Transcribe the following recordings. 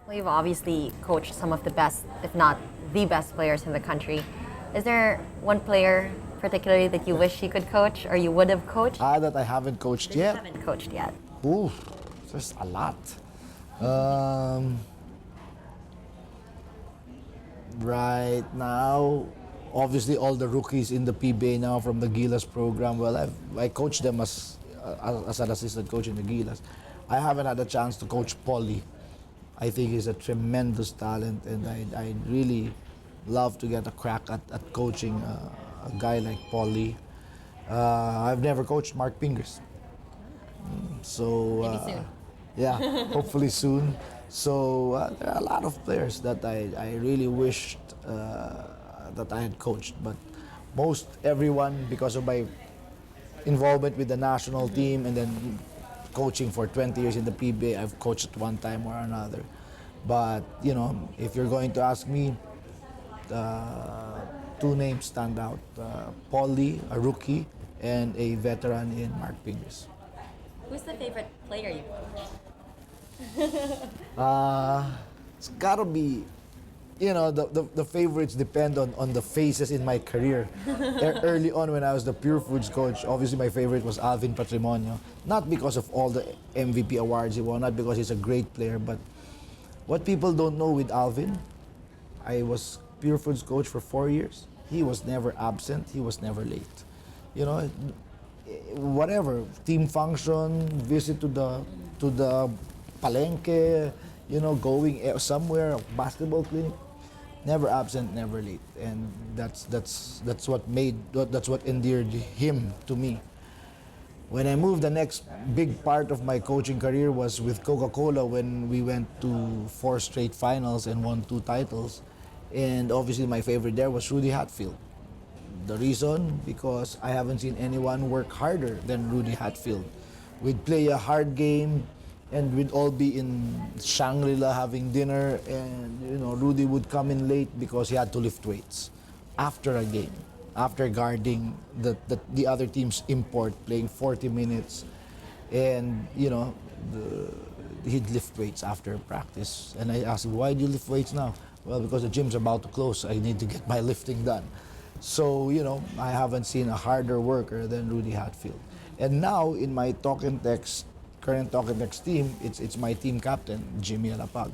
Well, you've obviously coached some of the best, if not the best players in the country. Is there one player particularly that you wish you could coach or you would have coached? That I haven't coached That you yet. haven't coached yet. Ooh, there's a lot. Um, right now, obviously all the rookies in the PBA now from the Gilas program. Well, I coached them as an assistant coach in the Gilas. I haven't had a chance to coach Polly. I think he's a tremendous talent, and I really love to get a crack at coaching a guy like Polly. I've never coached Mark Pingers. So Maybe soon. yeah, hopefully soon. So there are a lot of players that I really wished that I had coached, but most everyone, because of my involvement with the national team and then coaching for 20 years in the PBA, I've coached at one time or another. But you know, if you're going to ask me, two names stand out: Paul Lee, a rookie, and a veteran in Mark Pingers. Who's the favorite player you coached? It's gotta be, you know, the favorites depend on the phases in my career. Early on when I was the Pure Foods coach, obviously my favorite was Alvin Patrimonio. Not because of all the MVP awards he won, not because he's a great player, but what people don't know with Alvin, I was Pure Foods coach for 4 years. He was never absent, he was never late. You know, whatever, team function, visit to the palengke, you know, going somewhere, basketball clinic, never absent, never late, and that's what endeared him to me. When I moved, the next big part of my coaching career was with Coca-Cola when we went to 4 straight finals and won 2 titles, and obviously my favorite there was Rudy Hatfield. The reason? Because I haven't seen anyone work harder than Rudy Hatfield. We'd play a hard game and we'd all be in Shangri-La having dinner, and you know, Rudy would come in late because he had to lift weights after a game, after guarding the other team's import, playing 40 minutes, and you know, he'd lift weights after practice. And I asked him, why do you lift weights now? Well, because the gym's about to close, I need to get my lifting done. So, you know, I haven't seen a harder worker than Rudy Hatfield. And now, in my current Talk and Text team, it's my team captain, Jimmy Alapag.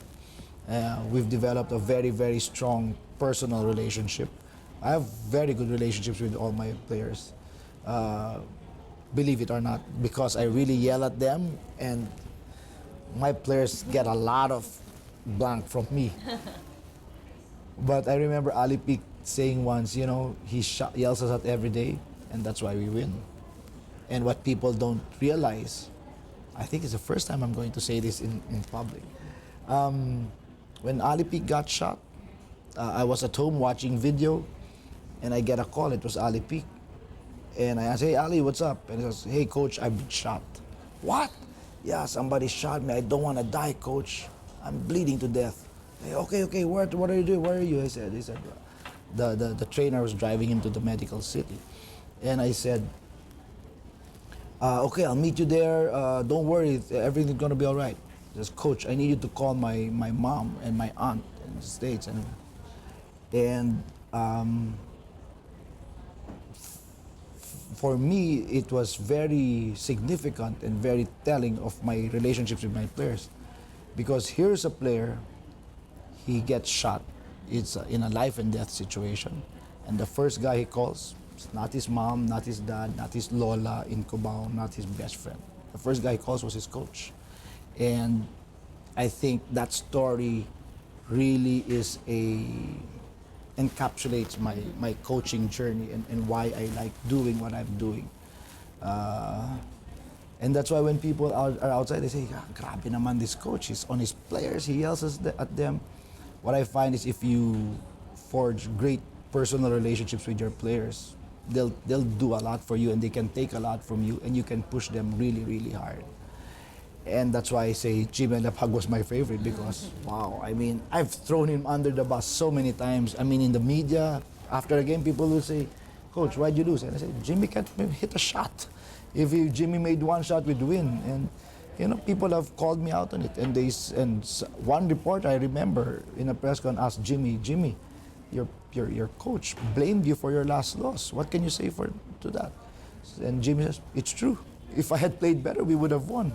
We've developed a very, very strong personal relationship. I have very good relationships with all my players, believe it or not, because I really yell at them, and my players get a lot of blank from me. But I remember Ali Peak saying once, you know, he yells us at every day, and that's why we win. And what people don't realize, I think it's the first time I'm going to say this in public. When Ali Peak got shot, I was at home watching video, and I get a call. It was Ali Peak. And I asked, hey, Ali, what's up? And he says, hey, coach, I've been shot. What? Yeah, somebody shot me. I don't want to die, coach. I'm bleeding to death. Hey, okay, what are you doing? Where are you? He said, the trainer was driving him to the medical city. And I said, okay, I'll meet you there. Don't worry, everything's gonna be all right. Just, coach, I need you to call my mom and my aunt in the States. And for me, it was very significant and very telling of my relationships with my players. Because here's a player, he gets shot. It's in a life and death situation. And the first guy he calls, it's not his mom, not his dad, not his lola in Cubao, not his best friend. The first guy he calls was his coach. And I think that story really encapsulates my coaching journey and why I like doing what I'm doing. And that's why when people are outside, they say, "Ah, grabe naman this coach. He's on his players, he yells at them." What I find is if you forge great personal relationships with your players, they'll do a lot for you, and they can take a lot from you, and you can push them really, really hard. And that's why I say Jimmy Lapag was my favorite, because wow, I mean, I've thrown him under the bus so many times. I mean, in the media, after a game, people will say, "Coach, why'd you lose?" And I say, Jimmy can't hit a shot. If Jimmy made one shot, we'd win. People have called me out on it, and one report I remember in a press con asked Jimmy, your coach blamed you for your last loss. What can you say to that? And Jimmy says, it's true. If I had played better, we would have won.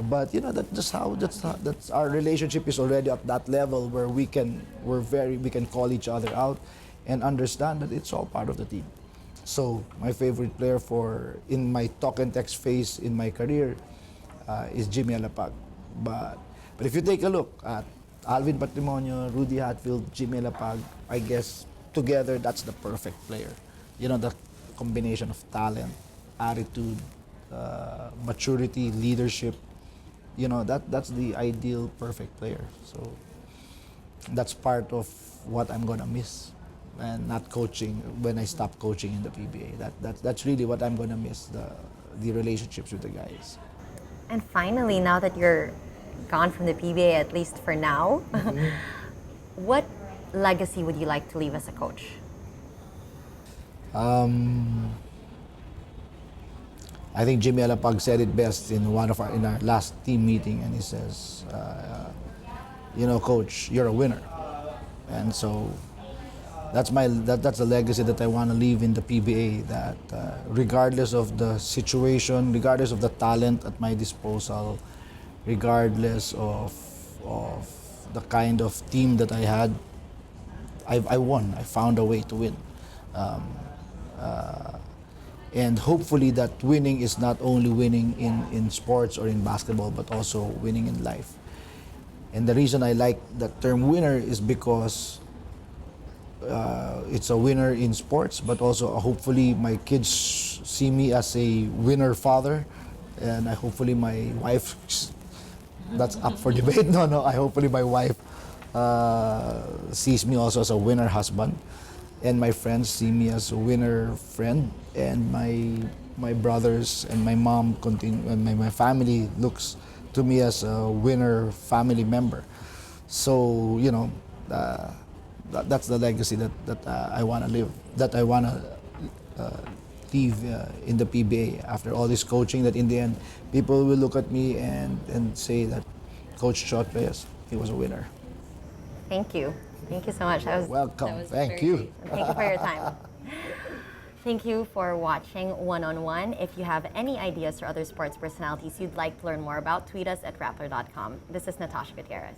But that's our relationship is already at that level where we can call each other out and understand that it's all part of the team. So my favorite player in my talk and text phase in my career is Jimmy Alapag. But if you take a look at Alvin Patrimonio, Rudy Hatfield, Jimmy Alapag, I guess together that's the perfect player. The combination of talent, attitude, maturity, leadership. That's the ideal perfect player. So that's part of what I'm gonna miss, and not coaching when I stop coaching in the PBA. That's really what I'm gonna miss, the relationships with the guys. And finally, now that you're gone from the PBA, at least for now, what legacy would you like to leave as a coach? I think Jimmy Alapag said it best in our last team meeting, and he says, Coach, you're a winner, and so that's a legacy that I want to leave in the PBA. That regardless of the situation, regardless of the talent at my disposal, regardless of the kind of team that I had, I won. I found a way to win. And hopefully that winning is not only winning in sports or in basketball, but also winning in life. And the reason I like the term winner is because it's a winner in sports, but also hopefully my kids see me as a winner father, and hopefully my wife, that's up for debate. No, hopefully my wife sees me also as a winner husband, and my friends see me as a winner friend, and my brothers and my mom and my family looks to me as a winner family member. So that's the legacy that I want to live, that I want to leave in the PBA after all this coaching. That in the end, people will look at me and say that Coach Chot Reyes, he was a winner. Thank you. Thank you so much. Welcome. Thank you. Thank you for your time. Thank you for watching One on One. If you have any ideas or other sports personalities you'd like to learn more about, tweet us at Rappler.com. This is Natasha Gutierrez.